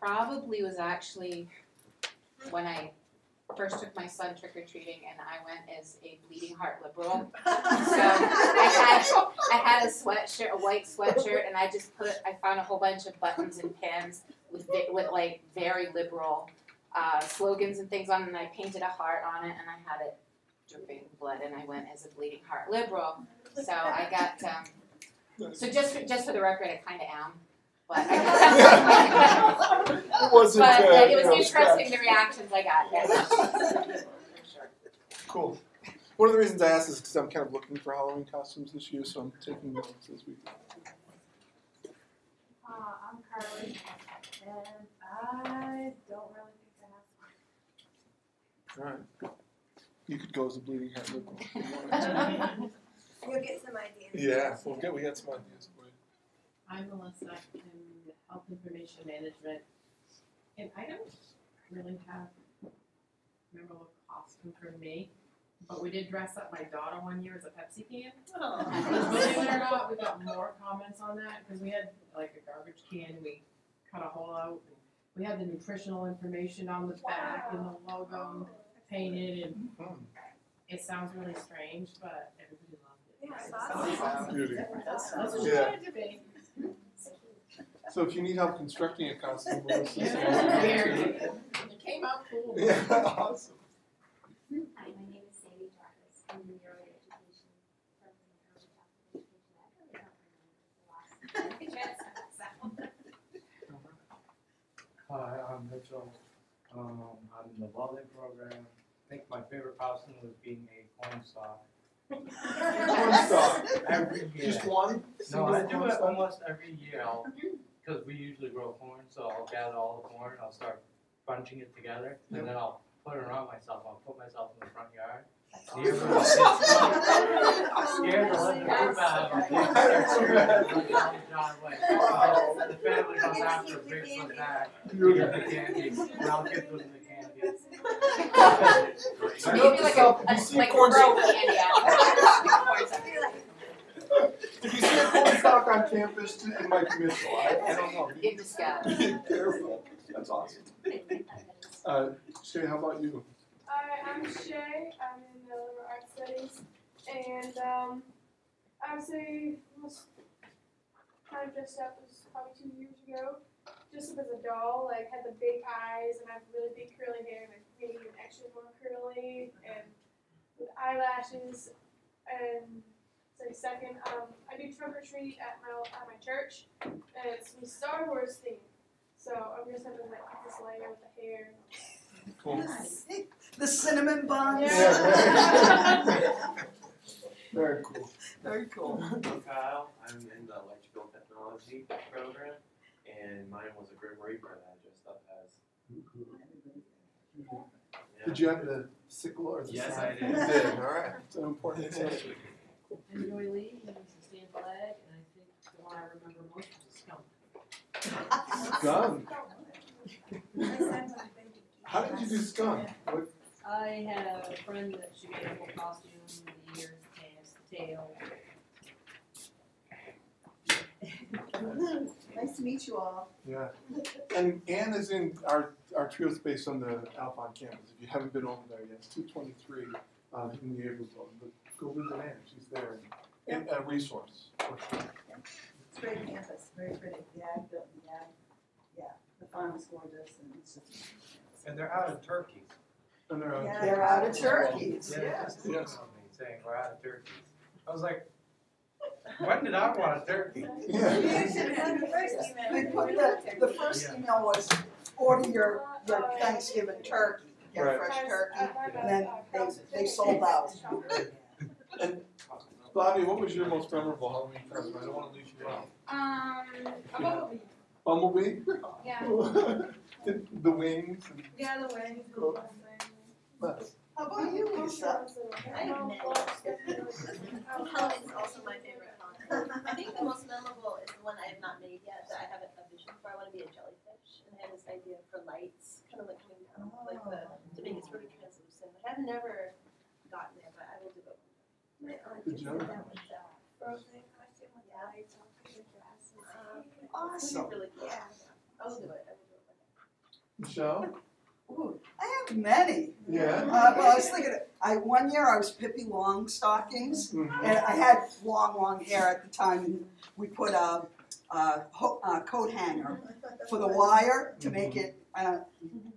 probably was actually when I first took my son trick-or-treating and I went as a bleeding heart liberal. So I had a sweatshirt, a white sweatshirt, and I found a whole bunch of buttons and pins with like very liberal slogans and things on it, and I painted a heart on it and I had it dripping blood and I went as a bleeding heart liberal. So I got, so just for the record, I kind of am. But it wasn't. It was interesting the reactions I got. Yeah. Cool. One of the reasons I asked is because I'm kind of looking for Halloween costumes this year, so I'm taking notes as we go. I'm Carly, and I don't really think I have one. All right. You could go as a bleeding heart liberal. You'll get some ideas. Yeah, we got some ideas for you. I'm Melissa. I'm Health Information Management, and I don't really have a memorable costume for me, but we did dress up my daughter one year as a Pepsi can. Oh. Believe it or not, we got more comments on that because we had like a garbage can. We cut a hole out. And we had the nutritional information on the back and the logo painted, and it sounds really strange, but everybody loved it. Yeah, That's what Yeah. you wanted to be. So if you need help constructing a costume, Melissa, It came out cool. yeah, awesome. Hi, my name is Sandy Jarvis. I'm in the early education from the early childhood education. I really don't remember the last Hi, I'm Mitchell. I'm in the welding program. I think my favorite costume was being a corn stalk. Corn stalk. Every year. Just one? No, I do it almost every year. Because we usually grow corn, so I'll gather all the corn, I'll start bunching it together, and then I'll put it around myself. I'll put myself in the front yard. I'm scared to let the group out. I'm scared to John Wayne. The family comes after big like that. You get the candy, and I'll give them the candy. So maybe like a corn throw candy out. If you see a corn stalk on campus, it might be Mitchell. I don't know. In disguise. Be careful. That's awesome. Shay, how about you? I'm Shay. I'm in the liberal arts studies, and I would say most time dressed up was probably 2 years ago. Dressed up as a doll, like had the big eyes and I have really big curly hair, and I made it even extra more curly and with eyelashes. And say second, I do trunk or treat at my church, and it's Star Wars themed. So I'm just having like this layer with the hair. Cool. The cinnamon buns. Yeah. Very cool. Very cool. I'm Kyle. I'm in the electrical technology program, and mine was a Grim Reaper that I dressed up as. Yeah. Did you have the sickle or the Yes, sign? I did. You did. All right. It's an important accessory. I'm Joy Lee, and it's a stand flag, and I think the one I remember most was a skunk. Gun. How did you do skunk? What? I had a friend that she made a whole costume, the ears, the pants, the tail. Nice to meet you all. Yeah. And Anne is in our trio's based on the Alpha on campus. If you haven't been over there yet, it's 223 in the April zone. But go visit Anne. She's there. And a resource. For sure. It's a great campus, very pretty. The ag building, the farm is gorgeous, and it's just. And they're out of turkeys. And they're out. They're out of turkeys. Yes. Yes. Saying we're out of turkeys. I was like, when did I want a turkey? Yeah. You should have done the first email. They put the first email was order your Thanksgiving turkey, get a Right. fresh turkey, and then they sold out. And Bobby, what was your most memorable Halloween costume? I don't want to leave you out. A bumblebee. Bumblebee? Yeah. The wings? And Yeah, the wings. Cool. Nice. How about you, Lisa? Halloween's also my favorite holiday. I think the most memorable is the one I have not made yet that I have a vision for. I want to be a jellyfish, and I have this idea for lights, kind of like coming down, like to make it sort of translucent. I've never gotten there, but I will do it. My aunt Good just job. did that with the frozen costume with the lights on her dress. Awesome. Really cool. Yeah. I will do it. I will do it. Michelle? Ooh, I have many. Yeah. Well, I was thinking, one year I was Pippi Longstockings, Mm-hmm. and I had long hair at the time, and we put a coat hanger for the wire to make it,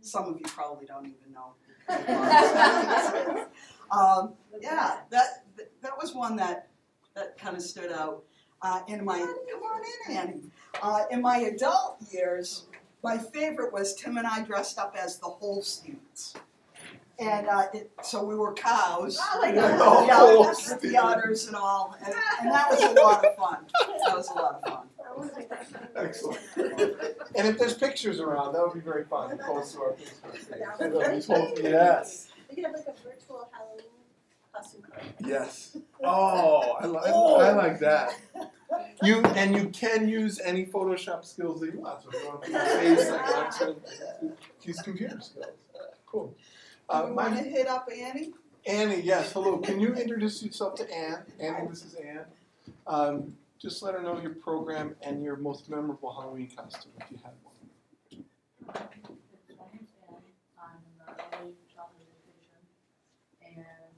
some of you probably don't even know. Yeah, that was one that kind of stood out. Come on in, Annie. In my adult years, my favorite was Tim and I dressed up as the Holsteins. And so we were cows, with the udders and all, and that was a lot of fun. Excellent. And if there's pictures around, that would be very fun to post to our Facebook page. Yes. We could have like a virtual Halloween costume card. Yes. Oh, I like that. You can use any Photoshop skills that you want. So if you want to put your face like use computer skills. Cool. We want to hit up Annie? Annie, yes. Hello. Can you introduce yourself to Anne? Annie, this is Anne. Just let her know your program and your most memorable Halloween costume if you had one. My name's Anne. I'm in the early childhood education and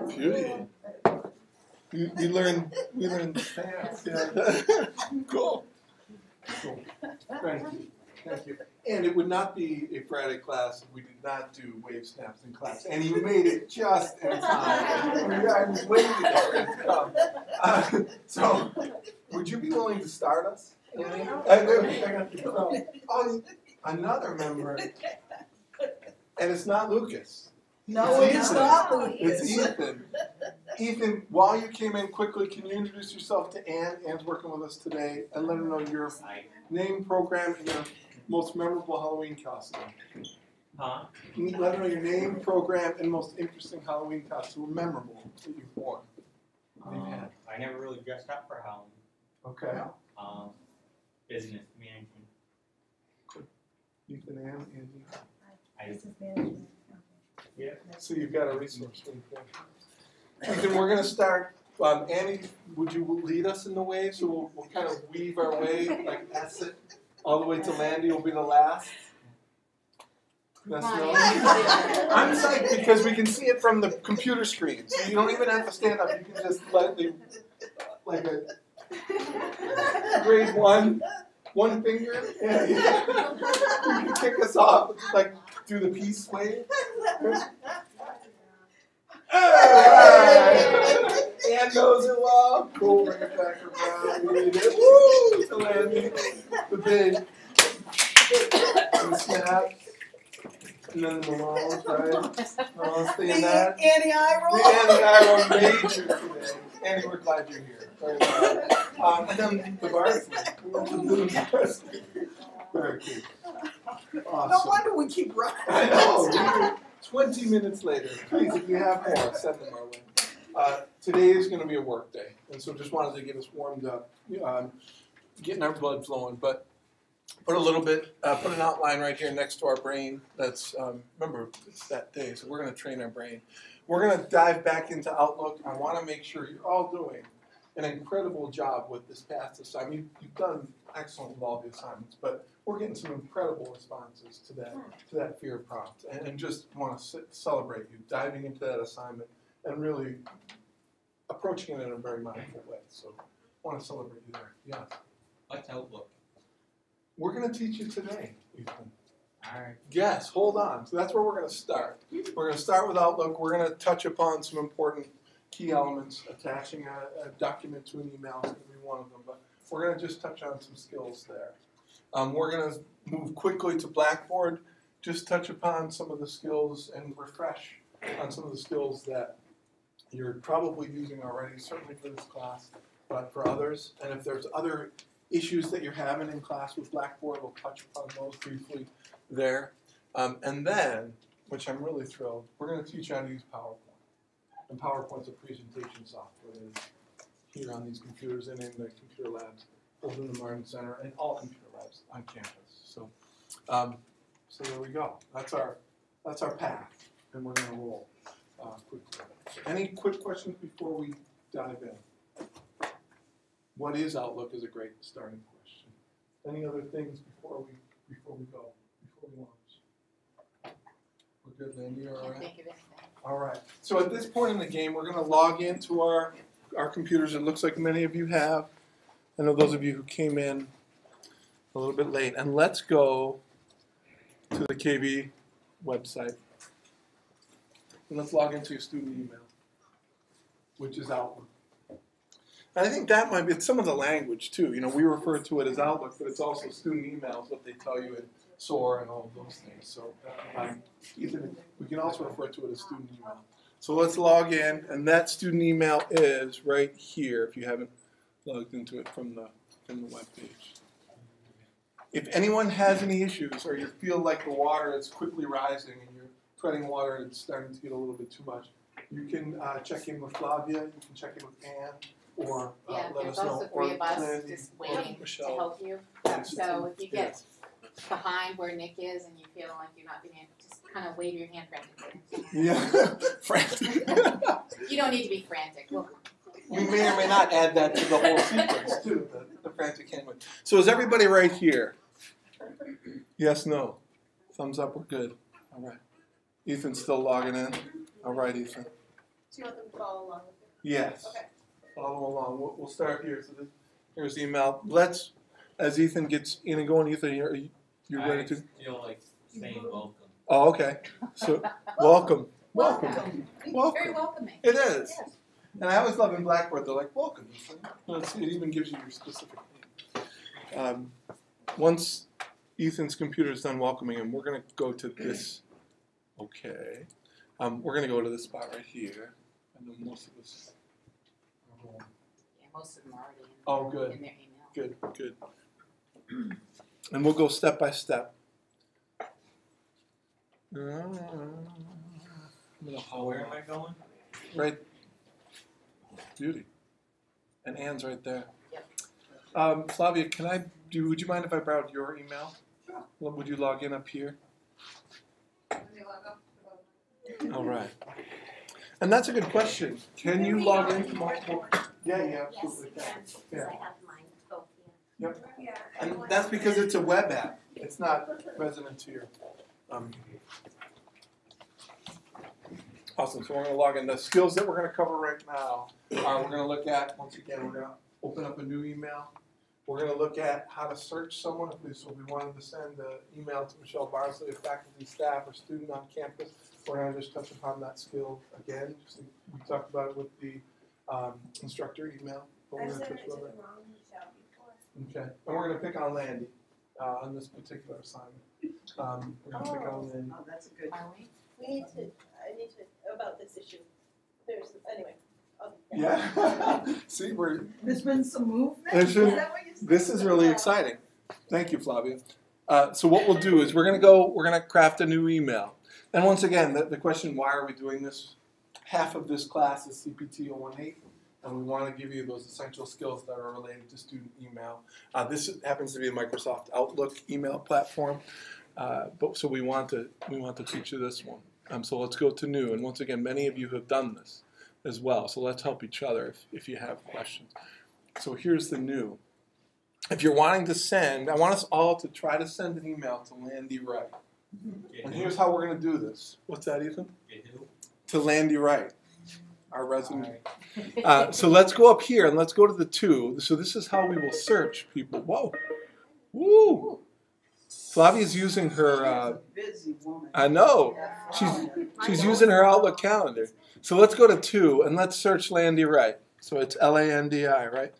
Beauty. We learned fast. Yeah. Cool. Thank you. And it would not be a Friday class if we did not do wave snaps in class. And you made it just in time. I was waiting for it to come. So, would you be willing to start us? Oh, another member. And it's not Lucas. No, it's not Lucas. It's Ethan. Ethan, while you came in quickly, can you introduce yourself to Anne? Anne's working with us today, and let her know your name, program, and your most memorable Halloween costume. Huh? Let her know your name, program, and most interesting Halloween costume, memorable that you've worn. I never really dressed up for Halloween. Okay. Business management. Ethan, Anne, Angie. Business management. Yeah. So you've got a resource for you. Ethan, we're going to start. Annie, would you lead us in the way? So we'll kind of weave our way, like that's it, all the way to Landy will be the last. That's I'm psyched because we can see it from the computer screen. So you don't even have to stand up. You can just like a grade one finger. Yeah, you can kick us off, like do the peace wave. Anne knows it well. Cool, bring it back around. We need it. Woo! To Landy. The big. And the snap. And then the Malone, right? Malone, stay in that. Annie eye roll. The Annie eye roll major today. Annie, we're glad you're here. Very glad. And then the bars. Very cute. Awesome. No wonder we keep running. I know. 20 minutes later. Please, if you have more, send them our way. Today is going to be a work day, and so just wanted to get us warmed up, getting our blood flowing. But put a little bit, put an outline right here next to our brain. That's remember it's that day, so we're going to train our brain. We're going to dive back into Outlook. I want to make sure you're all doing an incredible job with this past assignment. You've done excellent with all the assignments, but we're getting some incredible responses to that fear prompt, and just want to celebrate you diving into that assignment and really approaching it in a very mindful way. So I want to celebrate you there. Yes. What's Outlook? We're going to teach you today, Ethan. All right. Yes, hold on. So that's where we're going to start. We're going to start with Outlook. We're going to touch upon some important key elements. Attaching a document to an email is going to be one of them, but we're going to just touch on some skills there. We're going to move quickly to Blackboard, just touch upon some of the skills and refresh on some of the skills that you're probably using already, certainly for this class, but for others. And if there's other issues that you're having in class with Blackboard, we'll touch upon those briefly there. And then, which I'm really thrilled, we're going to teach you how to use PowerPoint. And PowerPoint's a presentation software that is here on these computers and in the computer labs, both in the Martin Center and all computer labs on campus. So, so there we go. That's our path, and we're going to roll quickly. Any quick questions before we dive in? What is Outlook is a great starting question. Any other things before we go, before we launch? We're good, Lindy, all Can't right? think of anything. All right, so at this point in the game, we're gonna log into our computers. It looks like many of you have. I know those of you who came in a little bit late. And let's go to the KV website. And let's log into your student email, which is Outlook. And I think that might be, it's some of the language too. You know, we refer to it as Outlook, but it's also student emails, what they tell you in SOAR and all of those things. So Ethan, we can also refer to it as student email. So let's log in, and that student email is right here if you haven't logged into it from the web page. If anyone has any issues or you feel like the water is quickly rising and you're treading water and it's starting to get a little bit too much, you can check in with Flavia, you can check in with Anne, or Yeah, let there's us know. also three of us Lindy, just or waiting to Michelle. help you. Yes. So if you get behind where Nick is and you feel like you're not being able, just kind of wave your hand frantically. Yeah, frantic. You don't need to be frantic. Well, We may or may not add that to the whole sequence too, the frantic hand wave. So is everybody right here? Yes, no. Thumbs up, we're good. All right. Ethan's still logging in. All right, Ethan. Do you want them to follow along with it? Yes. Okay. Follow along. We'll start here. So here's the email. Let's, as Ethan gets in and going, Ethan, you're ready to? I feel like saying welcome. Oh, okay. So welcome. welcome. Welcome. Very welcoming. It is. Yes. And I always love in Blackboard, they're like, welcome. It even gives you your specific name. Once Ethan's computer is done welcoming him, we're going to go to this. Okay. We're going to go to this spot right here. I know most of us are home. Yeah, most of them are already Oh, good. in their email. Good. And we'll go step by step. I'm gonna So where am I going? Right. Beauty. And Anne's right there. Yep. Flavia, would you mind if I borrowed your email? Sure. Would you log in up here? All right. And that's a good question. Can you log into multiple? Yeah, absolutely can. Yes, because I have mine both, Yep. Yeah. And that's because it's a web app. It's not resonant to your. Awesome. So we're going to log in. The skills that we're going to cover right now are we're going to look at, once again, we're going to open up a new email. We're going to look at how to search someone. So if we wanted to send an email to Michelle Barnsley, a faculty, staff, or student on campus, we're going to just touch upon that skill again. We talked about it with the instructor email. But we're I've going to sent touch it to on the that. wrong Michelle before. Okay. And we're going to pick on Landy on this particular assignment. We're going to pick on Landy. Oh, that's a good. Are we? I need to, about this issue. Anyway. Yeah. See, There's been some movement. There's been- Is that what you said? this is really exciting. Thank you, Flavia. So what we'll do is we're going to craft a new email. And once again, the question, why are we doing this? Half of this class is CPT 018, and we want to give you those essential skills that are related to student email. This happens to be a Microsoft Outlook email platform, so we want to teach you this one. So let's go to new, and once again, many of you have done this as well. So let's help each other if you have questions. So here's the new. If you're wanting to send, I want us all to try to send an email to Landy Wright. And here's how we're going to do this. What's that, Ethan? To Landy Wright, our resident. So let's go up here and let's go to the two. So this is how we will search people. Whoa. Woo. Flavia's using her. Busy woman. I know. She's using her Outlook calendar. So let's go to two and let's search Landy Wright. So it's Landi, right?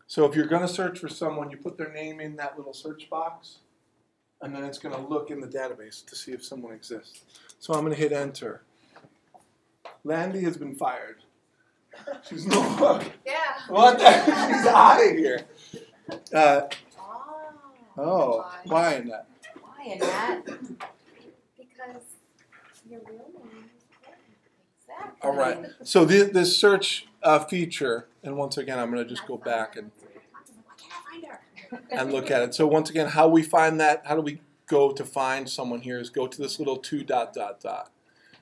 So if you're going to search for someone, you put their name in that little search box, and then it's going to look in the database to see if someone exists. So I'm going to hit enter. Landy has been fired. She's no longer. Yeah. What the? She's out of here. Why in that? Why in that? because your real name is important. Exactly. All right. So this search feature, and once again, I'm going to just go back and Why can't I find her? and look at it. So once again, how we find that, how do we go to find someone here is go to this little 2 ...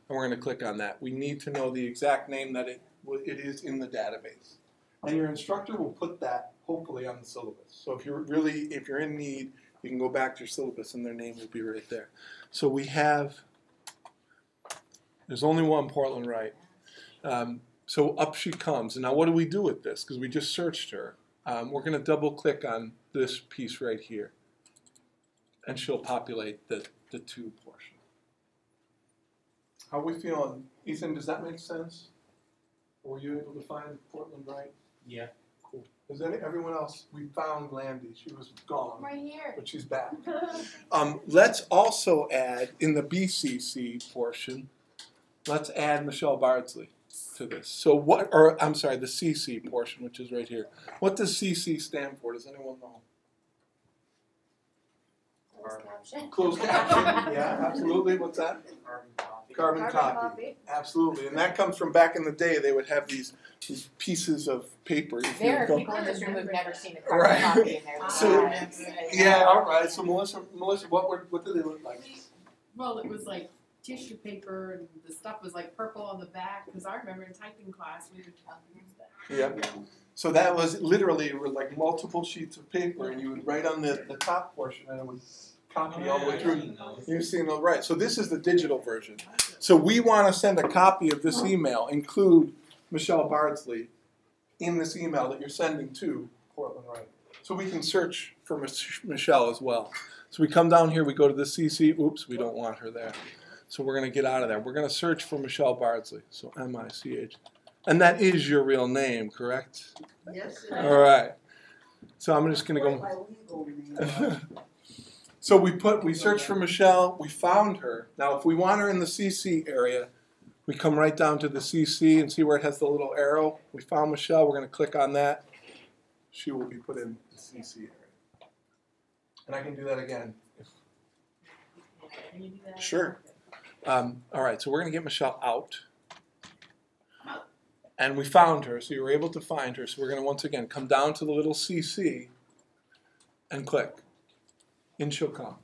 And we're going to click on that. We need to know the exact name that it is in the database. And your instructor will put that hopefully on the syllabus. So if you're in need, you can go back to your syllabus and their name will be right there. So we have, there's only one Portland Wright. So up she comes. And now what do we do with this? Because we just searched her. We're going to double click on this piece right here. And she'll populate the to portion. How are we feeling? Ethan, does that make sense? Were you able to find Portland Wright? Yeah. Cool. Does everyone else? We found Landy. She was gone. Right here. But she's back. Let's also add, in the BCC portion, let's add Michelle Bardsley to this. So what, or I'm sorry, the CC portion, which is right here. What does CC stand for? Does anyone know? Closed caption. Closed caption. Yeah, absolutely. What's that? Carbon copy. Carbon copy. Absolutely. And that comes from back in the day. They would have these pieces of paper. There are people in this room who've never seen a carbon Right. copy in their So- lives. Yeah, all right. So Melissa, what do they look like? Well, it was like tissue paper and the stuff was like purple on the back, because I remember in typing class we would use that. Yeah. So that was literally like multiple sheets of paper, and you would write on the top portion, and it would copy all the way through. You've seen those, right? So this is the digital version. So we want to send a copy of this email, include Michelle Bardsley in this email that you're sending to Portland Wright. So we can search for Michelle as well. So we come down here, we go to the CC. Oops, we don't want her there. So we're going to get out of there. We're going to search for Michelle Bardsley. So M-I-C-H. And that is your real name, correct? Yes. All right. So I'm just going to My go. legal name. So we searched for Michelle. We found her. Now, if we want her in the CC area, we come right down to the CC and see where it has the little arrow. We found Michelle. We're going to click on that. She will be put in the CC area. And I can do that again. Can you do that? Sure. All right. So we're going to get Michelle out. And we found her, so you were able to find her. So we're going to once again come down to the little CC and click. In she'll come.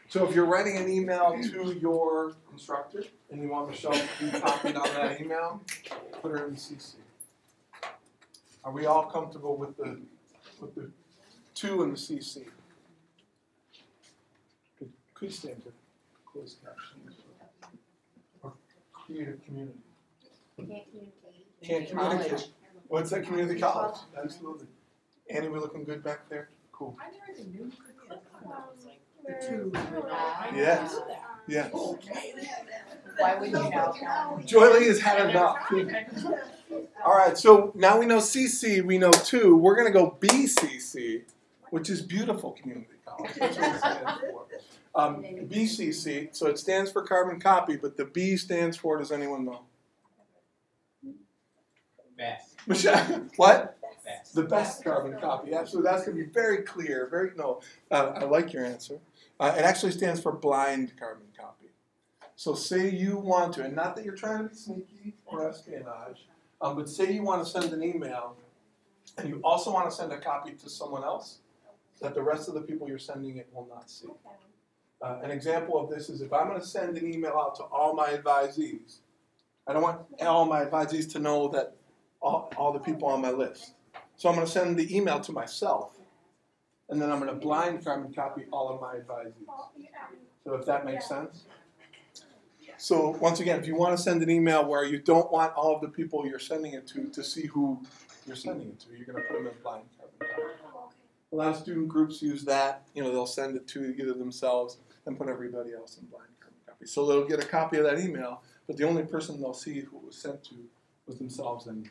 So if you're writing an email to your instructor and you want Michelle to be copied on that email, put her in the CC. Are we all comfortable with the to and the CC? Could stand for closed captions or creative community. Can't communicate. Can't communicate. What's that? Community college. Absolutely. Annie, we looking good back there? Cool. I never even knew you could do that. Was like There's the two. I Yes. never knew that. Yeah. Why would you know? Joy Lee has had enough. All right, so now we know CC, we know to. We're going to go BCC, which is Beautiful Community College. That's what it stands for. BCC, so it stands for carbon copy, but the B stands for, does anyone know? Best. Michelle, what? Best. The best carbon copy. Absolutely. That's going to be very clear. I like your answer. It actually stands for blind carbon copy. So say you want to, and not that you're trying to be sneaky or espionage, but say you want to send an email and you also want to send a copy to someone else that the rest of the people you're sending it will not see. An example of this is if I'm going to send an email out to all my advisees, I don't want all my advisees to know that all the people on my list. So I'm going to send the email to myself, and then I'm going to blind carbon copy all of my advisees. So if that makes sense? So once again, if you want to send an email where you don't want all of the people you're sending it to see who you're sending it to, you're going to put them in blind carbon copy. A lot of student groups use that. They'll send it to either themselves and put everybody else in blind carbon copy. So they'll get a copy of that email, but the only person they'll see who it was sent to was themselves, and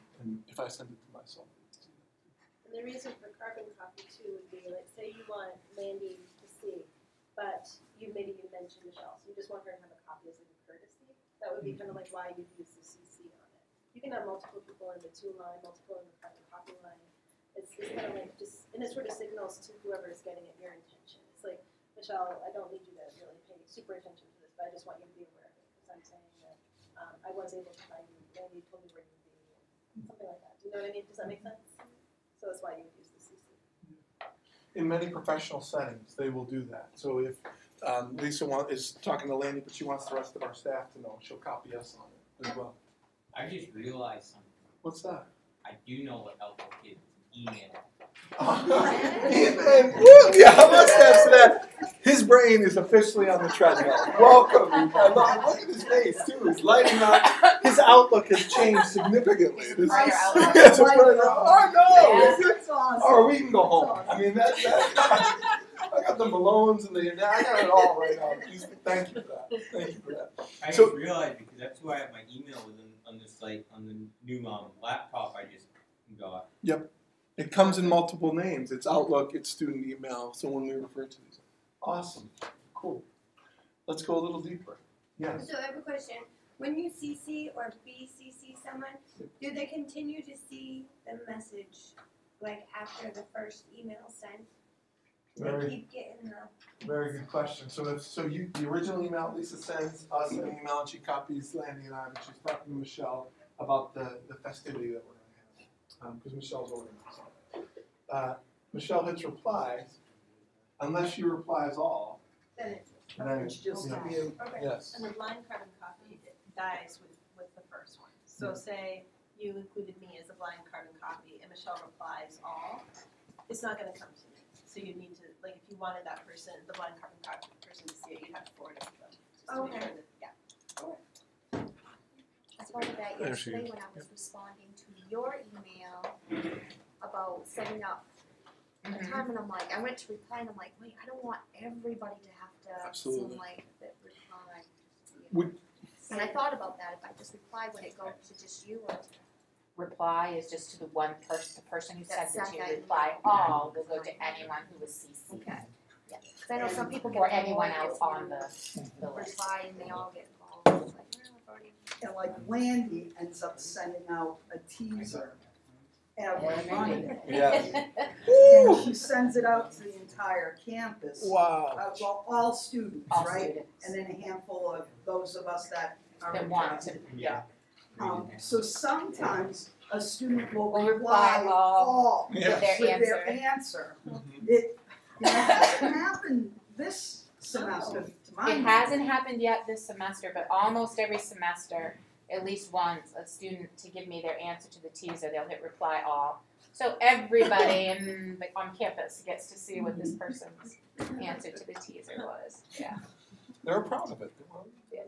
if I send it to myself. And the reason for carbon copy too would be like, say you want Mandy to see, but maybe you mentioned Michelle, so you just want her to have a copy as a courtesy. That would be kind of like why you'd use the CC on it. You can have multiple people in the to line, multiple in the carbon copy line. It's kind of like just, and it sort of signals to whoever is getting it your intention. It's like, Michelle, I don't need you to really pay super attention to this, but I just want you to be aware of it because I'm saying that I was able to find you, Mandy told me where you would be, something like that. Do you know what I mean? Does that make sense? So that's why you would use the CC. In many professional settings, they will do that. So if Lisa is talking to Landy, but she wants the rest of our staff to know, she'll copy us on it as well. I just realized something. What's that? I do know what Outlook is email. Ethan, woo, yeah, I must answer that. His brain is officially on the treadmill. Welcome. Look at his face too. He's lighting up. His outlook has changed significantly. It's a brighter outlook. It's a brighter outlook. Oh no! That's awesome. Or we can go home. I mean, that's I got the Malones and I got it all right now. Thank you for that. Thank you for that. I So- just realized because that's who I have my email with on this site on the new laptop I just got. It comes in multiple names. It's Outlook, it's student email, so when we refer to these. Awesome. Cool. Let's go a little deeper. Yes. So I have a question. When you CC or BCC someone, do they continue to see the message like after the first email sent? Do they Very, keep getting the? very good question. So the original email Lisa sends us an email and she copies Landy and I, and she's talking to Michelle about the festivity that we're going to have, because Michelle's organizing. Michelle hits replies, unless she replies all. Then it's Then It's just yeah. you. okay. Yes. And the blind carbon copy dies with the first one. So say you included me as a blind carbon copy and Michelle replies all, it's not gonna come to me. So you need to, like, if you wanted that person, the blind carbon copy person to see it, you'd have to forward it to them. Just to make Okay. sure that, yeah. I thought of that There she yesterday is. when I was responding to your email about setting up a time, and I'm like, I went to reply, and I'm like, wait, I don't want everybody to have to Absolutely. seem like that reply. Would- And I thought about that. If I just reply, would it go to just you or? Reply is just to the one person, the person who That's sent it to you. second. Reply all will go to anyone who was CC'd. Okay. Yeah. Because I know some people get Or anyone annoyed else if on you the list. reply and they all get involved. It's like, well, I've already. And like Landy ends up sending out a teaser every Monday. Yes. And she sends it out to the entire campus. Wow. Well, all students, All right? students And then a handful of those of us that are that want interested. to, yeah. So sometimes a student will Will reply reply all all Yeah. with their answer. It hasn't happened this semester to my It hasn't happened yet this semester, but almost every semester, at least once, a student to give me their answer to the teaser, they'll hit reply all. So everybody on campus gets to see what this person's answer to the teaser was. Yeah, They're proud of it.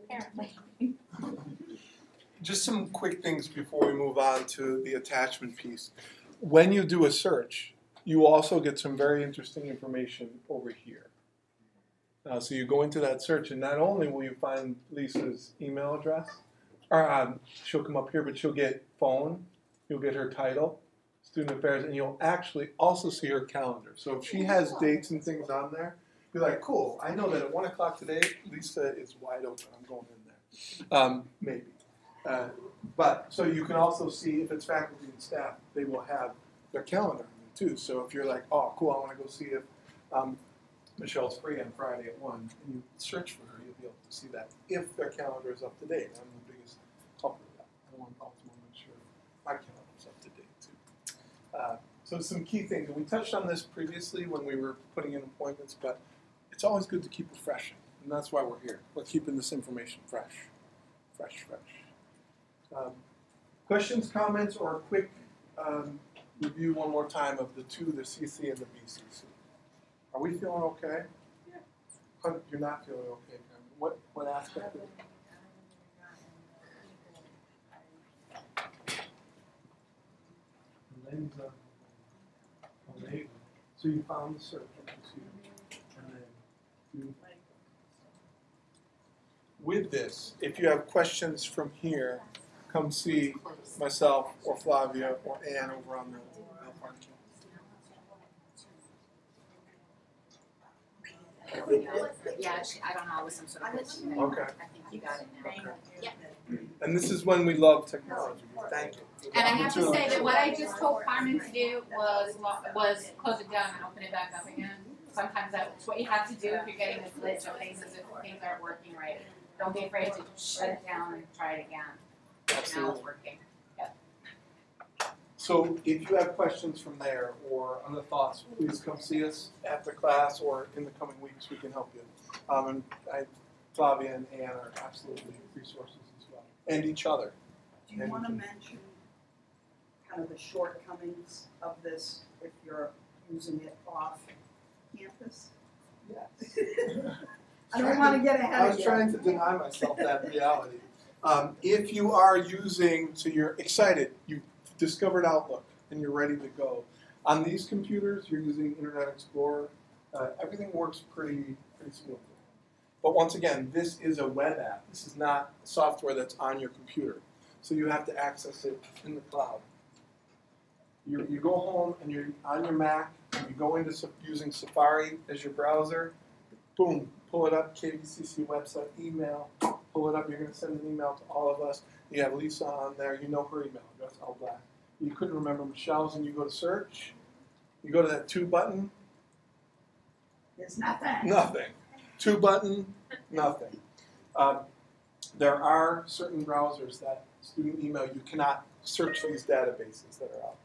apparently. Just some quick things before we move on to the attachment piece. When you do a search, you also get some very interesting information over here. So you go into that search, and not only will you find Lisa's email address, or she'll come up here, but she'll get phone, you'll get her title, student affairs, and you'll actually also see her calendar. So if she has dates and things on there, you're like, cool, I know that at 1 o'clock today, Lisa is wide open, I'm going in there. Maybe. But so you can also see if it's faculty and staff, they will have their calendar on there too. So if you're like, oh, cool, I want to go see if Michelle's free on Friday at 1, and you search for her, you'll be able to see that if their calendar is up to date. I'm the biggest culprit of that. I want to ultimately make sure my calendar is up to date too. So some key things, and we touched on this previously when we were putting in appointments, but it's always good to keep refreshing, and that's why we're here. We're keeping this information fresh. Questions, comments, or a quick review one more time of the two, the CC and the BCC. Are we feeling okay? Yeah. You're not feeling okay, Karen. What aspect of it? So you found the search, and then you. With this, if you have questions from here, come see myself or Flavia or Ann over on the Alpine Yeah, I don't know, it was some sort of glitch in there. Okay. I think you got it now. Yeah. And this is when we love technology. Thank you. And I have to say that what I just told Carmen to do was close it down and open it back up again. Sometimes that's what you have to do if you're getting this glitch of things as if things aren't working right. Don't be afraid to shut it down and try it again. Now Absolutely. it's working. So if you have questions from there or other thoughts, please come see us after class or in the coming weeks. We can help you. And Flavia and Ann are absolutely resources as well, and each other. Do you want to mention kind of the shortcomings of this if you're using it off campus? Yes. I don't want to get ahead I of was you. trying to deny myself that reality. If you are using, so you're excited, you've discovered Outlook, and you're ready to go. On these computers, you're using Internet Explorer. Everything works pretty smoothly. But once again, this is a web app. This is not software that's on your computer. So you have to access it in the cloud. You go home and you're on your Mac, and you go into using Safari as your browser, boom, pull it up, KVCC website, email, pull it up, you're going to send an email to all of us. You have Lisa on there, you know her email address, all black. You couldn't remember Michelle's, and you go to search, you go to that 2 button, There's nothing. nothing. 2 button, nothing. There are certain browsers that student email, you cannot search these databases that are out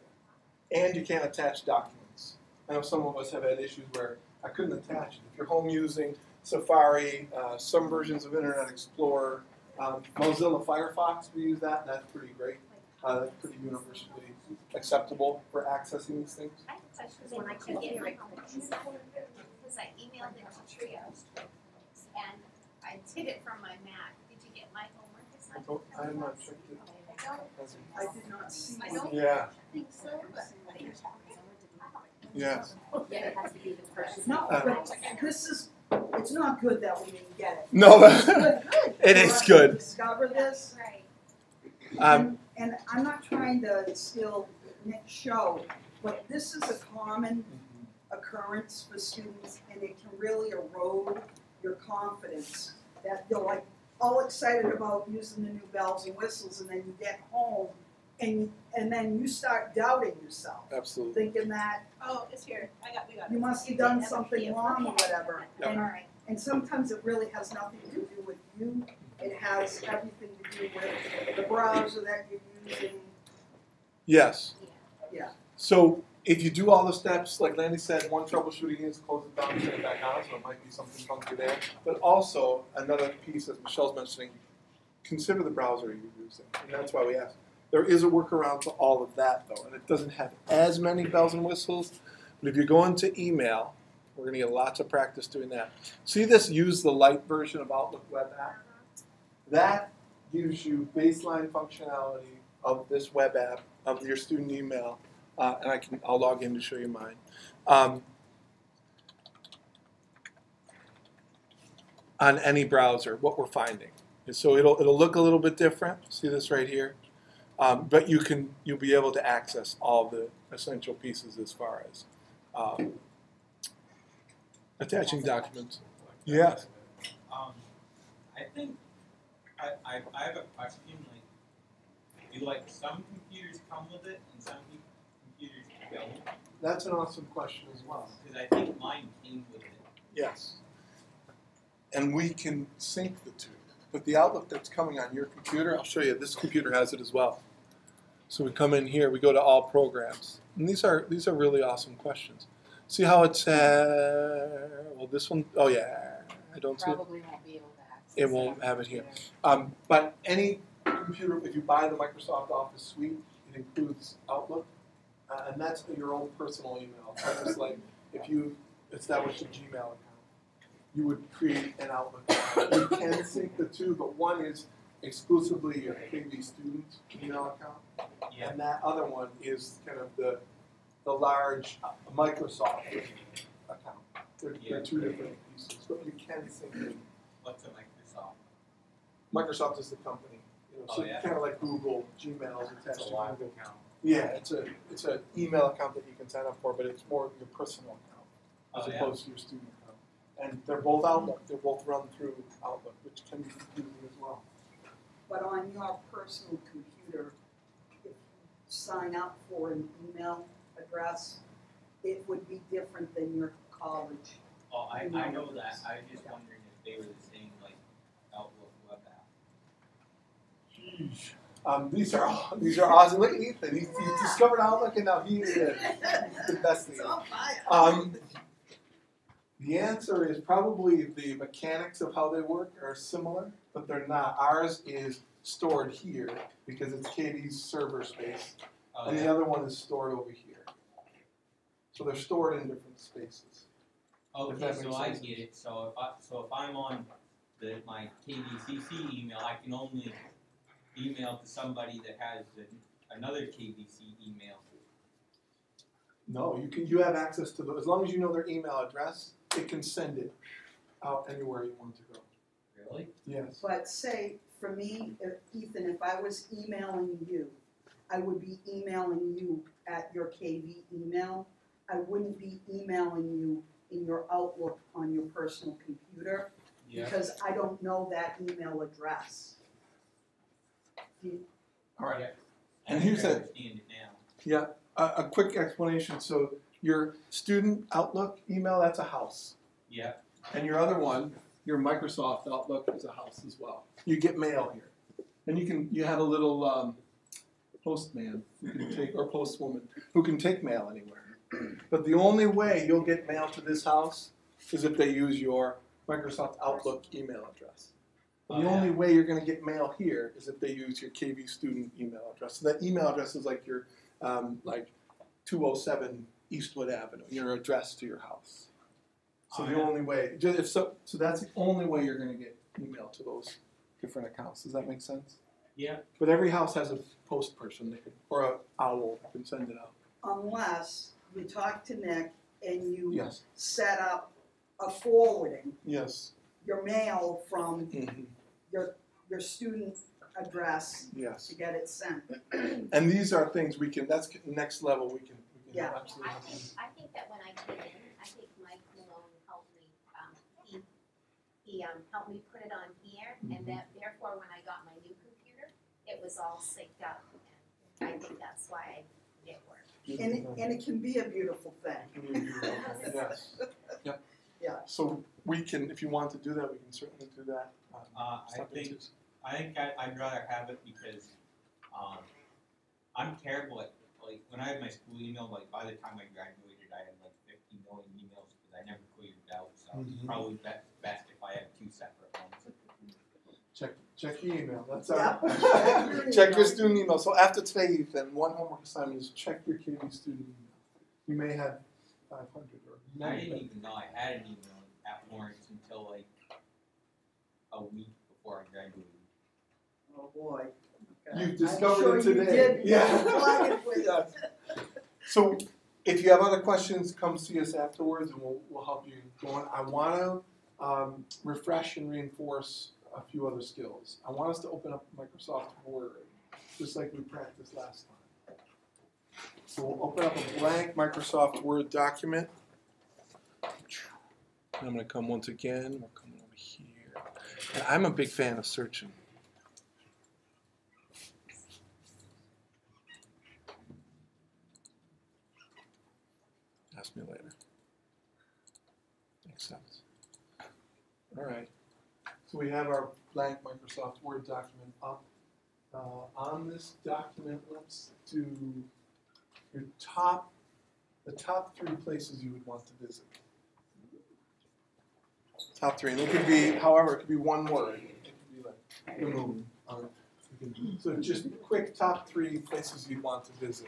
there. And you can't attach documents. I know some of us have had issues where I couldn't attach it. If you're home using Safari, some versions of Internet Explorer, Mozilla Firefox, we use that, and that's pretty great. That's pretty universally acceptable for accessing these things. I have a question, when I couldn't get my homework, because I emailed it to Trio, and I did it from my Mac. Did you get my homework assignment? I am not checked it. I did not see I one. don't Yeah, think so, but. yes. Yeah, it has to be the person. No, but this is, it's not good that we didn't get it. No, It's good. it for is us to good. Discover this. Right. And I'm not trying to steal Nick's show, but this is a common occurrence for students, and it can really erode your confidence. That you're like all excited about using the new bells and whistles, and then you get home, and then you start doubting yourself, Absolutely. thinking that Oh, it's here, we got it. you must have done something wrong or whatever. Yep. And, and sometimes it really has nothing to do with you. It has everything to do with the browser that you're using. Yes. Yeah. So if you do all the steps, like Landy said, one troubleshooting is close it down, turn it back on, so it might be something funky there. But also, another piece, as Michelle's mentioning, consider the browser you're using. And that's why we asked. There is a workaround to all of that, though, and it doesn't have as many bells and whistles. But if you're going to email, we're going to get lots of practice doing that. See this use the light version of Outlook web app? That gives you baseline functionality of this web app, of your student email, and I'll log in to show you mine. On any browser, what we're finding. And so it'll look a little bit different. See this right here? But you'll be able to access all the essential pieces as far as attaching documents. Yes. I think I have a question. Like, do some computers come with it and some computers don't? That's an awesome question as well. Because I think mine came with it. Yes. And we can sync the two. But the Outlook that's coming on your computer, I'll show you. This computer has it as well. So we come in here, we go to all programs, and these are really awesome questions. See how it's well, this one, oh yeah, I don't see it. Probably won't be able to access It won't have it here. But any computer, if you buy the Microsoft Office suite, it includes Outlook, and that's your own personal email. It's just like if you established a Gmail account, you would create an Outlook account. You can sync the two, but one is exclusively your KV student email account, Yeah. and that other one is kind of the large Microsoft account. They're two different pieces, but you can sync them. What's a Microsoft? Microsoft is the company, so Oh, yeah. kind of like Google, Gmail is attached It's a to live Google. account. Yeah, it's an email account that you can sign up for, but it's more your personal account as Oh, yeah. opposed to your student account. And they're both Outlook. They're both run through Outlook, which can be confusing as well. But on your personal computer, if you sign up for an email address, it would be different than your college. Oh, I know that. I was just wondering if they were the same, like, Outlook web app. These are awesome. Look at Ethan. He's discovered Outlook, and now he is the best thing. The answer is probably the mechanics of how they work are similar, but they're not. Ours is stored here because it's KV's server space, Oh, and the yeah. other one is stored over here. So they're stored in different spaces. Okay, that so makes I sense. get it. So if I'm on my KVCC email, I can only email to somebody that has another KVC email. No, you have access to those, as long as you know their email address, it can send it out anywhere you want to go. Really? Yes. But say, for me, Ethan, if I was emailing you, I would be emailing you at your KV email. I wouldn't be emailing you in your Outlook on your personal computer, Yeah. because I don't know that email address. All right. Yeah. And here's I a, understand it now. a quick explanation. So your student Outlook email, that's a house. Yeah. And your other one, your Microsoft Outlook, is a house as well. You get mail here. And you have a little postman who can take, or postwoman, who can take mail anywhere. But the only way you'll get mail to this house is if they use your Microsoft Outlook email address. And the only way you're going to get mail here is if they use your KV student email address. So that email address is like your 207 Eastwood Avenue, your address to your house. So the only way, so that's the only way you're going to get email to those different accounts. Does that make sense? Yeah. But every house has a post person that can, or an owl that can send it out. Unless you talk to Nick and you Yes. set up a forwarding, Yes. your mail from Mm-hmm. your student address Yes. to get it sent. And these are things we can. That's next level. We can Yeah. absolutely. I think that when I came in, I think Mike Malone helped me, he helped me put it on here, and that therefore when I got my new computer, it was all synced up, and I think that's why it worked. And it can be a beautiful thing. Yes. Yep. Yeah. So we can, if you want to do that, we can certainly do that. I think I'd rather have it because I'm terrible at, like, when I had my school email, like, by the time I graduated, I had like 50 million emails because I never cleared it out. So it's probably best if I have two separate ones. Check your email. That's Yeah. check your student email. So after today, Ethan, one homework assignment is check your KV student email. You may have 500 or I many. didn't even know I had an email at Lawrence until like a week before I graduated. Oh, boy. You've I'm discovered sure it today. You did. Yeah. Flag it with Yes. So if you have other questions, come see us afterwards and we'll help you go on. I want to refresh and reinforce a few other skills. I want us to open up Microsoft Word, just like we practiced last time. So we'll open up a blank Microsoft Word document. I'm going to come once again. We're coming over here. And I'm a big fan of searching. Ask me later. Makes sense. All right. So we have our blank Microsoft Word document up. On this document, let's do the top 3 places you would want to visit. Top 3, and it could be, however, it could be one word. It could be like the moon. So just quick top 3 places you'd want to visit.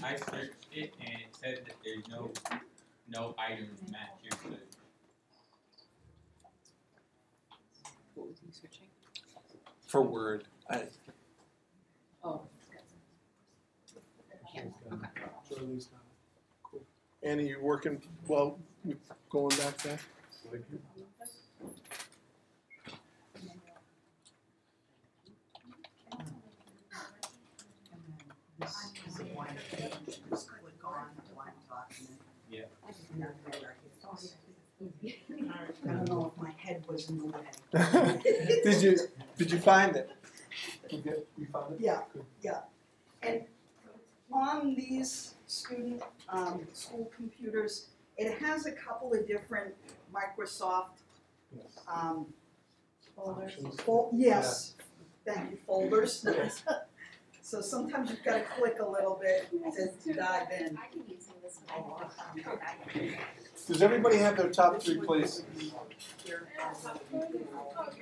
I searched it and it said that there's no items match your food. What was he searching? For Word. Oh. Charlie's got it. Cool. Annie, you working well with going back there? This is a blank page. Just click on the blank document. Yeah. And then there it is. I don't know if my head was in the way. Did you find it? You found it? Yeah. Good. Yeah. And on these student school computers, it has a couple of different Microsoft Yes. folders. Options. Yes. Thank you, folders. Yes. So sometimes you've got to click a little bit to dive in. I can use this one. Does everybody have their top 3 places? And then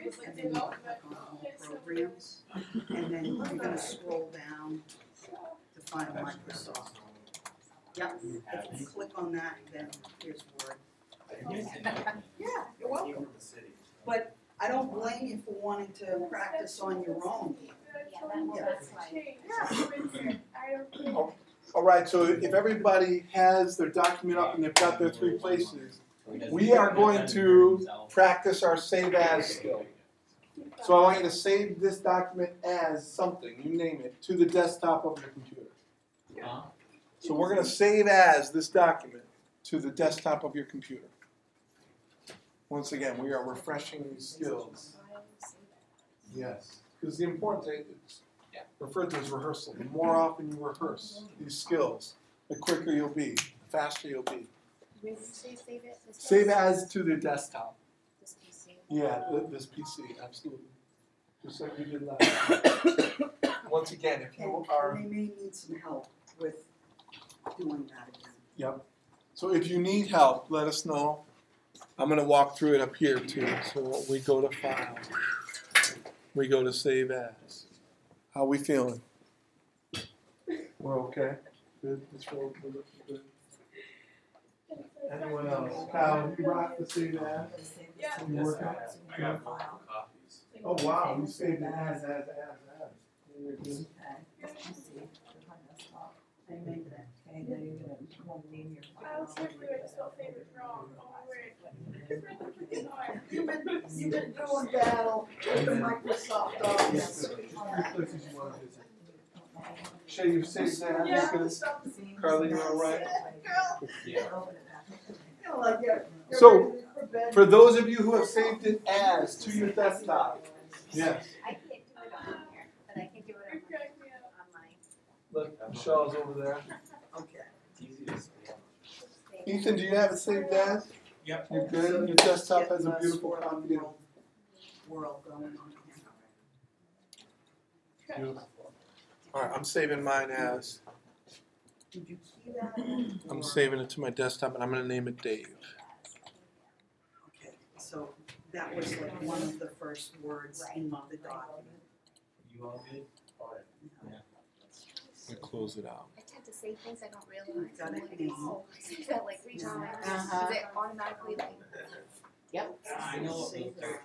you click on all programs, and then you're gonna scroll down, find Microsoft. Yep, if you click on that, then here's Word. Yeah, you're welcome. But I don't blame you for wanting to practice on your own. All right, so if everybody has their document up and they've got their 3 places, we are going to practice our save as skill. So I want you to save this document as something, you name it, to the desktop of your computer. So we're going to save as this document to the desktop of your computer. Once again, we are refreshing these skills. Yes, because the important thing is referred to as rehearsal. The more often you rehearse these skills, the quicker you'll be, the faster you'll be. Where did you say save it? Save as to the desktop. This PC. Yeah, this PC, absolutely. Just like we did last time. Once again, if you are... And they may need some help with doing that again. Yep. So if you need help, let us know. I'm going to walk through it up here too. So we go to File. We go to Save As. How we feeling? We're okay? Good? This roll good? Anyone else? Kyle, you rock the Save As? Yeah. You working? I got multiple copies. Oh wow, you saved it as. You're good. Okay, now you're gonna name your I was here for it, spell favorite wrong. Oh, wait. You've been doing battle with the Microsoft Office. Places you want to visit. Shay, you saved that? Yeah. You good? Carly, you all right? So, For those of you who have saved it as to your desktop, yes. I can't do it on here, but I can do it on mine. Look, Michelle's over there. Okay. Ethan, do you have it saved as? Yep. You're good? Your desktop has a beautiful copy. World going on here. Beautiful. All right, I'm saving mine as. Did you key that? I'm saving it to my desktop, and I'm going to name it Dave. Okay, so that was like one of the first words in the document. You all good? I'm going to close it out. I tend to say things I don't realize. Got it. Oh, I say that like 3 times. Uh-huh. Is it automatically like, Yep, I know what those are.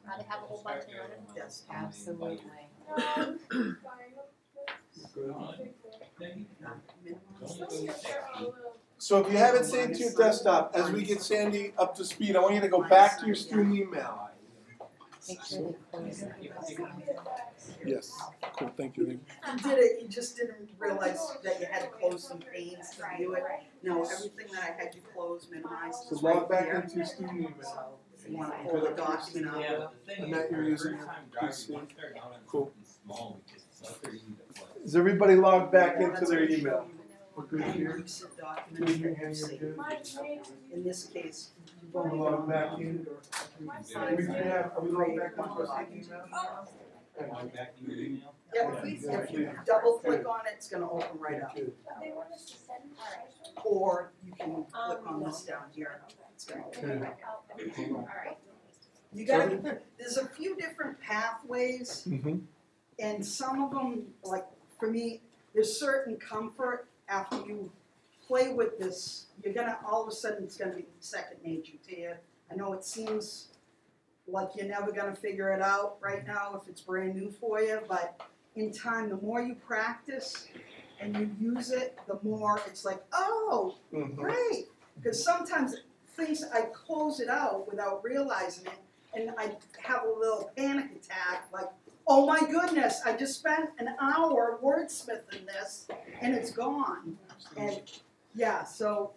rather have a whole bunch of running? Yes. absolutely. Good. Minimize. So if you haven't saved to your desktop, as we get Sandy up to speed, I want you to go back to your student email. Make sure they close it. Yes. Cool. Thank you. You did it, you just didn't realize that you had to close some panes to view it. No, everything that I had you close, minimized So is right log back there. into your student email. So if you want to pull the document out. Yeah, but the thing And is, that you're using first time drivers, PC. once they're down on Cool. something small, because it's like they're easy to play. Is everybody logged back into That's their what email? you- We're good here? Recent Good documents here, that Annie, you you're see. good? In this case, you've We're only logged gone back on in. computer. Are we logged back into our student email? Log back to your email. Yeah, if you double click on it, it's gonna open right up. Good. Or you can click on this down here. It's gonna open Good. right up. Alright. You gotta, there's a few different pathways, Mhm. and some of them, like, for me, there's certain comfort after you play with this, you're gonna, all of a sudden, it's gonna be second nature to you. I know it seems like you're never gonna figure it out right now if it's brand new for you, but in time, the more you practice and you use it, the more it's like, oh, Mhm. great. Because sometimes things, I close it out without realizing it, and I have a little panic attack, like, oh my goodness, I just spent an hour wordsmithing this, and it's gone. And, yeah, so,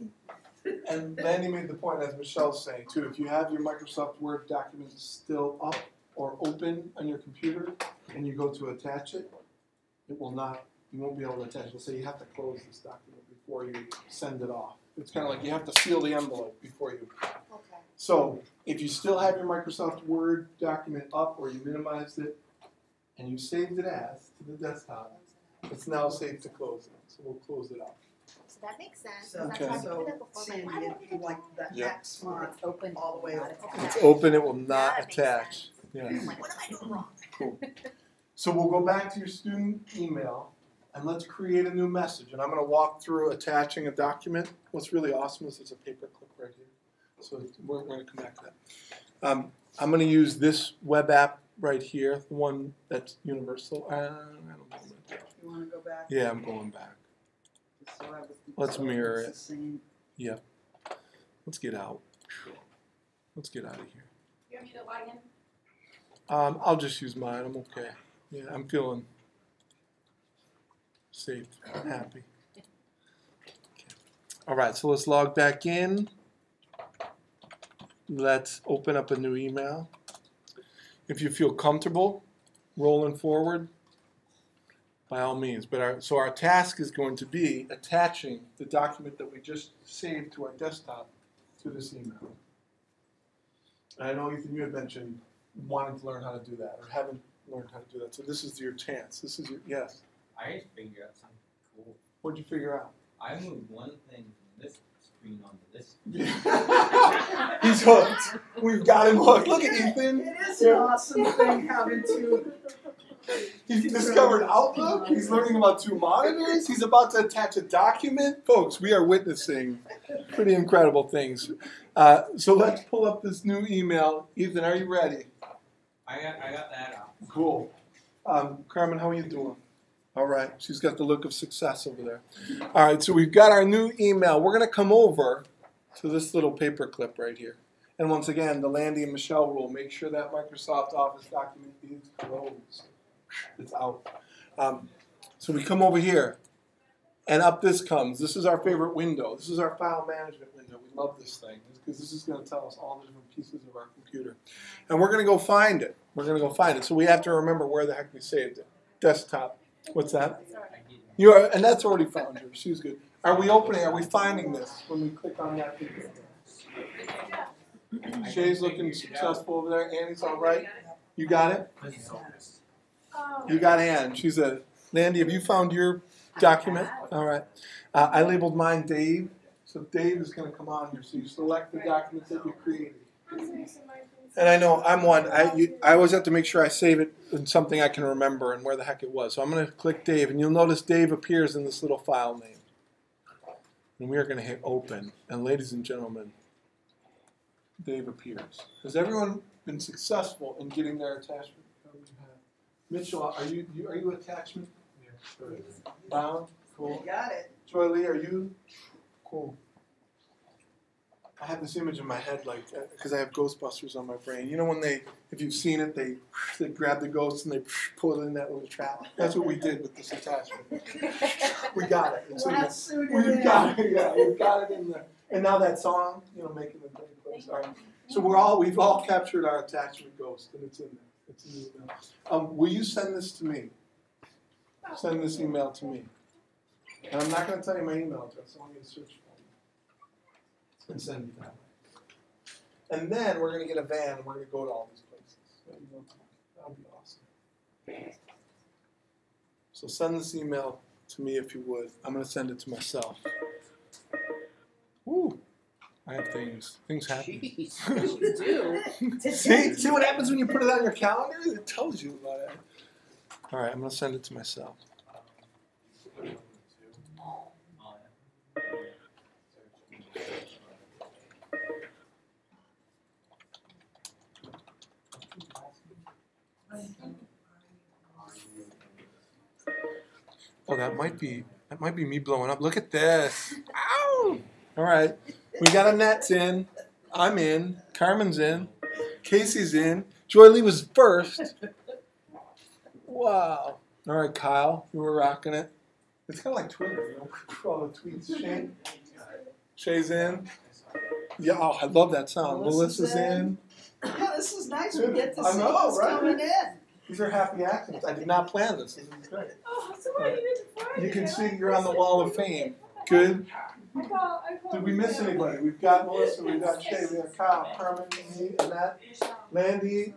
And Lanny made the point, as Michelle's saying too, if you have your Microsoft Word document still up or open on your computer and you go to attach it, it will not, you won't be able to attach it. It'll say you have to close this document before you send it off. It's kind of like you have to seal the envelope before you. Okay. So if you still have your Microsoft Word document up or you minimized it and you saved it as to the desktop, it's now safe to close it. So we'll close it out. So that makes sense. so, That's why I so put it before, Sandy, like, why if you like that Yeah. X mark It's open all the way not over. attached. It's open, it will not That makes attach. sense. Yeah. I'm like, what am I doing wrong? Cool. So we'll go back to your student email, and let's create a new message. And I'm going to walk through attaching a document. What's really awesome is there's a paper clip right here. So we're going to come back to that. I'm going to use this web app right here, the one that's universal. I don't know. You wanna go back? Yeah, I'm going back. So I was- Let's mirror it's it. the same. Yeah. Let's get out. Let's get out of here. You want me to log in? I'll just use mine. I'm okay. Yeah, I'm feeling safe. I'm happy. Okay. All right, so let's log back in. Let's open up a new email. If you feel comfortable rolling forward, by all means. But so our task is going to be attaching the document that we just saved to our desktop to this email. And I know, Ethan, you had mentioned wanting to learn how to do that, or haven't learned how to do that. So this is your chance. This is your, yes. I just figured out something cool. What'd you figure out? I moved one thing from this screen onto this. He's hooked. We've got him hooked. Look at Ethan. It is an awesome thing having two. He's discovered Outlook. He's learning about two monitors. He's about to attach a document. Folks, we are witnessing pretty incredible things. So let's pull up this new email. Ethan, are you ready? I got that out. Cool. Carmen, how are you doing? All right. She's got the look of success over there. All right. So we've got our new email. We're going to come over to this little paper clip right here. And once again, the Landy and Michelle rule. Make sure that Microsoft Office document is closed. It's out. So we come over here. And up this comes. This is our favorite window. This is our file management window. We love this thing because this is going to tell us all the different pieces of our computer. And we're going to go find it. We're going to go find it. So we have to remember where the heck we saved it. Desktop. What's that? You are, and that's already found yours. She's good. Are we opening? Are we finding this when we click on that picture? Shay's looking successful over there. Annie's all right. You got it? You got Ann. She's a Landy. Have you found your document? All right. I labeled mine Dave. So Dave is going to come on here. So you select the documents that you created. And I know I'm one. I always have to make sure I save it in something I can remember and where the heck it was. So I'm going to click Dave, and you'll notice Dave appears in this little file name. And we are going to hit open. And ladies and gentlemen, Dave appears. Has everyone been successful in getting their attachment? Mitchell, are you attachment? Yeah. Bound? Cool. You got it. Joy Lee, are you? Cool. I have this image in my head, like, because I have Ghostbusters on my brain. You know when if you've seen it, they grab the ghost and they pull it in that little trap. That's what we did with this attachment. We got it. It's we've got it. Yeah, we've got it in there. And now that song, making the thing place. All right. So we've all captured our attachment ghost, and it's in there. It's in the email. Will you send this to me? Send this email to me. And I'm not going to tell you my email address. I want you to search for it and send it that way. And then we're going to get a van and we're going to go to all these places. That would be awesome. So send this email to me if you would. I'm going to send it to myself. Woo! I have things. Things happen. Jeez, you do. See what happens when you put it on your calendar? It tells you about it. All right, I'm going to send it to myself. Oh, that might be me blowing up. Look at this. Ow! All right. We got a Nets in. I'm in. Carmen's in. Casey's in. Joy Lee was first. Wow. All right, Kyle, you were rocking it. It's kind of like Twitter, all the tweets. Shay's in. Yeah, oh, I love that sound. Melissa's in. Yeah, this is nice. We get to I see know, what's right? coming in. These are happy accidents. I did not plan this. This is great. Oh, so what you did before? You can see you're on the wall of fame. Good. I call Did we miss anybody? We've got Melissa, we've got Shay, we got Kyle, Carmen, me, Annette, Landy.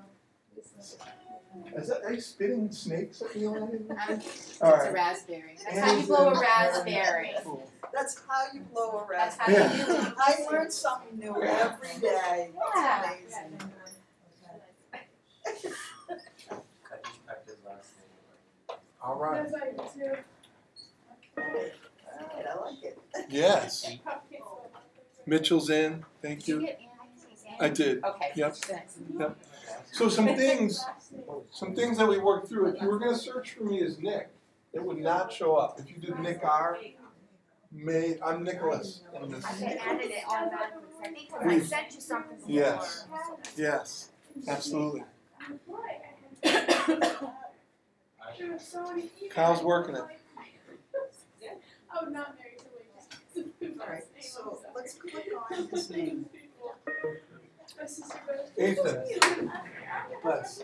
Are you spitting snakes at me, Landy? It's All a right. raspberry. That's how you blow a raspberry. Cool. That's how you blow a That's raspberry. how you do it. I learn something new every day. Yeah. It's amazing. All right. That's like too. Alright, I like it. Yes. Mitchell's in, thank Did you you. get Ann? I did. Okay. Yep. Thanks. Yep. So some things that we worked through, if you were gonna search for me as Nick, it would not show up. If you did Nick R, I'm Nicholas in this. I added it automatically, I think, because I We've- sent you something before. Yes. Yes, absolutely. Kyle's working it. I'm not married to Wade. Alright, so let's click on his name. My sister goes. Ethan, bless.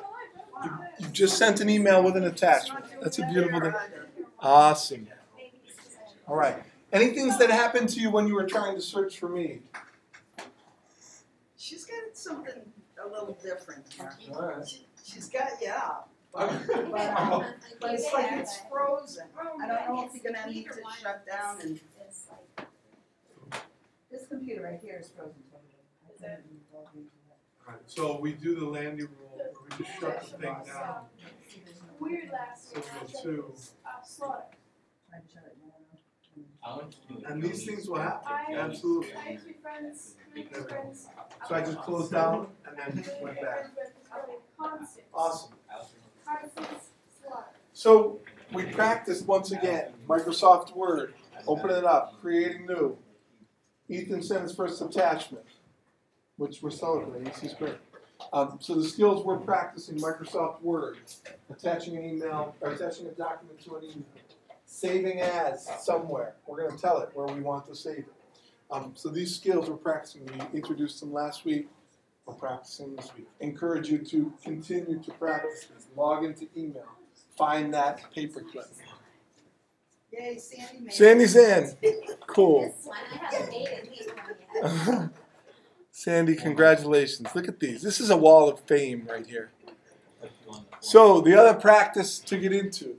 You just sent an email with an attachment. That's a beautiful thing. Awesome. All right. Any things that happened to you when you were trying to search for me? She's got something a little different here. All right. She's got, yeah. But it's like it's frozen. I don't know if you're gonna need to shut down and. This computer right here is frozen totally. All right. So we do the Landy rule, where we just shut the thing down. Weird last week. So two. Slaughter. Trying to shut it down. And these things will happen, I absolutely. have two friends, two friends. So I just closed down and then went back. Constant. Awesome. Constant slaughter. So we practiced once again, Microsoft Word, open it up, creating new. Ethan sent his first attachment, which we're celebrating, this is great. So the skills we're practicing, Microsoft Word, attaching an email, or attaching a document to an email, saving as somewhere, we're gonna tell it where we want to save it. So these skills we're practicing, we introduced them last week, we're practicing this week. Encourage you to continue to practice this, log into email, find that paperclip. Yay, Sandy made it. Sandy's in, cool. This one, I haven't made it yet. Sandy, congratulations. Look at these. This is a wall of fame right here. So the other practice to get into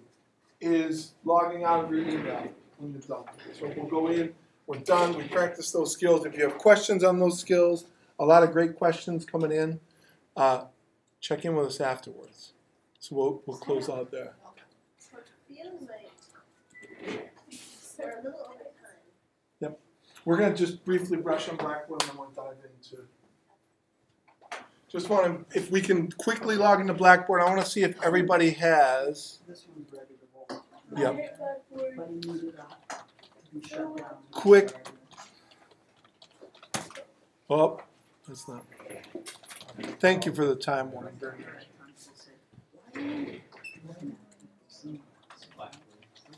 is logging out of your email when you're done. So we'll go in, we're done, we practice those skills. If you have questions on those skills, a lot of great questions coming in, check in with us afterwards. So we'll close out there. Feels like we're a little over time. We're going to just briefly brush on Blackboard and then we'll dive into. Just want to, if we can quickly log into Blackboard, I want to see if everybody has. This one's ready to roll. Yep. But he needed to be shut down. Quick. Oh, that's not. Thank you for the time warning. Very nice.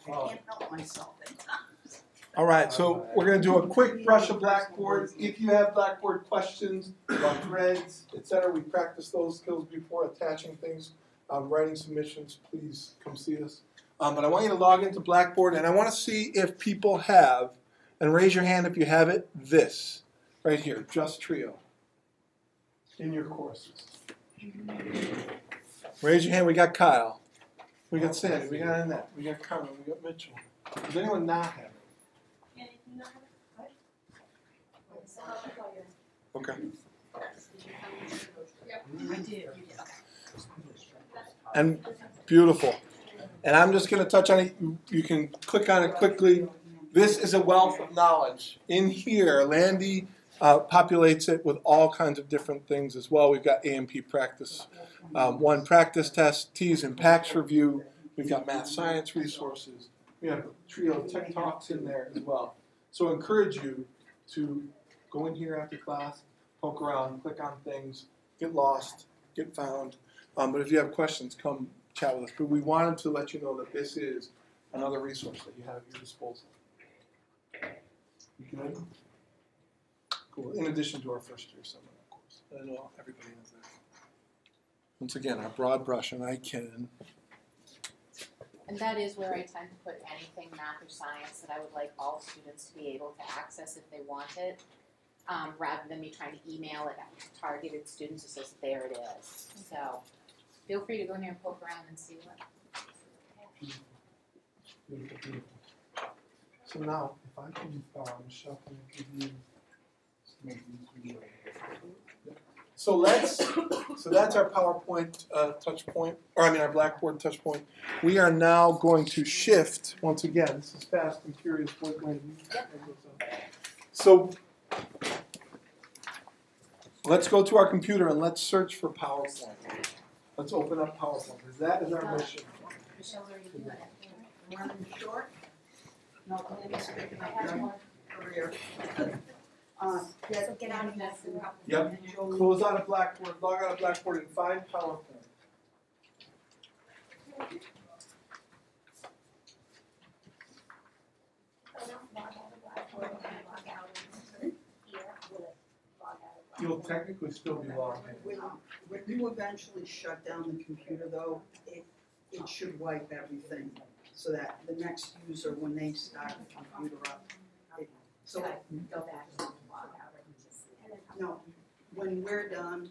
I can't help myself at times. All right, so we're going to do a quick brush of Blackboard. If you have Blackboard questions about threads, etc., we practiced those skills before attaching things, writing submissions, please come see us. But I want you to log into Blackboard, and I want to see if people have, and raise your hand if you have it, this, right here, Just Trio, in your courses. Raise your hand. We got Kyle. We got Sandy. We got Annette. We got Carmen. We got Mitchell. Does anyone not have it? Okay. I did. And beautiful. And I'm just going to touch on it. You can click on it quickly. This is a wealth of knowledge. In here, Landy populates it with all kinds of different things as well. We've got AMP practice, one practice test, T's and PACS review. We've got math science resources. We have a trio of tech talks in there as well. So I encourage you to go in here after class, poke around, click on things, get lost, get found. But if you have questions, come chat with us. But we wanted to let you know that this is another resource that you have at your disposal. You good? Cool. In addition to our first year seminar course. I know everybody has that. Once again, our broad brush, and I can. And that is where I tend to put anything math or science that I would like all students to be able to access if they want it, rather than me trying to email it out to targeted students. It's just there it is. So feel free to go in here and poke around and see what. Beautiful, beautiful. So now, if I can shuffle and give you some of these videos. So that's our PowerPoint touch point, or I mean our Blackboard touch point. We are now going to shift once again. This is fast and furious. So let's go to our computer and let's search for PowerPoint. Let's open up PowerPoint because that is our mission. Michelle's already doing it. Running short. No, let me speak I about have your one. career. So get out of that. Yep. Close out of Blackboard, log out of Blackboard, and find PowerPoint. You'll technically still be logged in. When you eventually shut down the computer though, it should wipe everything so that the next user, when they start the computer up, So I go back and log out and just. no, when we're done,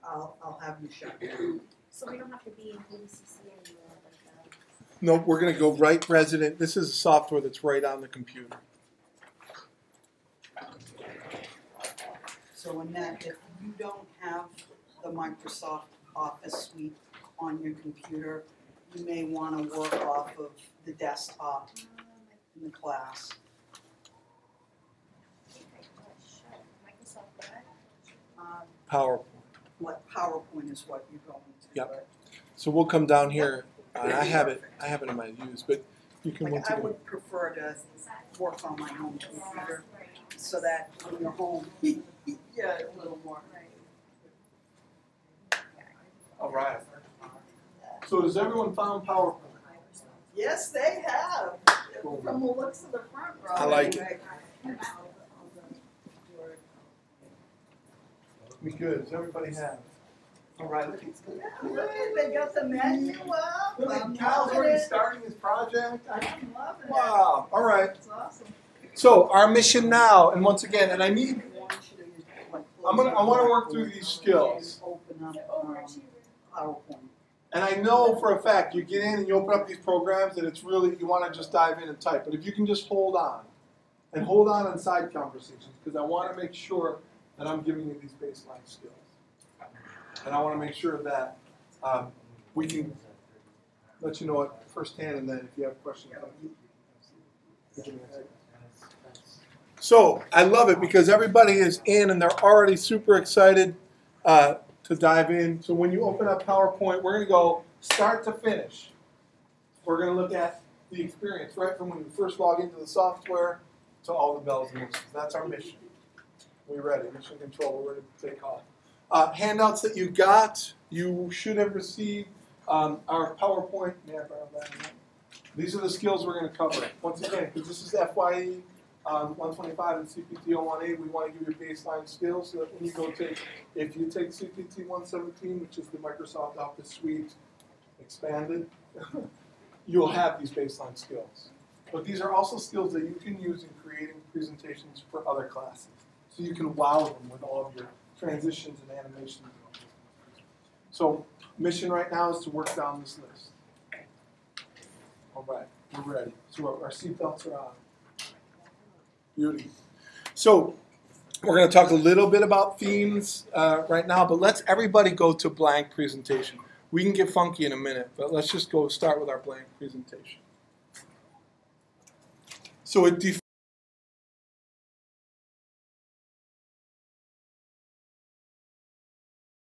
I'll have you shut down. So we don't have to be in KVCC anymore, like, No, we're going to go right resident. This is software that's right on the computer. So Annette, if you don't have the Microsoft Office suite on your computer, you may want to work off of the desktop in the class. Microsoft Word. PowerPoint. What PowerPoint is what you're going to. Yep. Right? So we'll come down here. I have it in my use, but you can once Like I again. would prefer to work on my home computer so that when you're home, yeah, a little more. All right. So does everyone found PowerPoint? Yes, they have. Cool. From the looks of the front row. I like anyway. We good. Does everybody have? All right. Look Good, they got the menu up. I'm Kyle's loving already it. starting his project. I'm loving it. Wow. All right. It's awesome. So our mission now, and once again, and I need. I want you to, like, I want to work through these skills. Open up PowerPoint. And I know for a fact you get in and you open up these programs and it's really, you want to just dive in and type. But if you can just hold on and hold on side conversations, because I want to make sure that I'm giving you these baseline skills. And I want to make sure that we can let you know it firsthand, and then if you have questions, you can answer. So I love it because everybody is in and they're already super excited to dive in. So when you open up PowerPoint, we're going to go start to finish. We're going to look at the experience, right from when you first log into the software to all the bells and whistles. That's our mission. We're ready. Mission control. We're ready to take off. Handouts that you got, you should have received our PowerPoint. These are the skills we're going to cover. Once again, because this is FYE 125 and CPT 01A, we want to give you baseline skills so that when you go take, if you take CPT 117, which is the Microsoft Office Suite expanded, you'll have these baseline skills. But these are also skills that you can use in creating presentations for other classes. So you can wow them with all of your transitions and animations. So mission right now is to work down this list. All right, we're ready. So our seatbelts are on. Beauty. So we're going to talk a little bit about themes right now, but let's everybody go to blank presentation. We can get funky in a minute, but let's just go start with our blank presentation. So it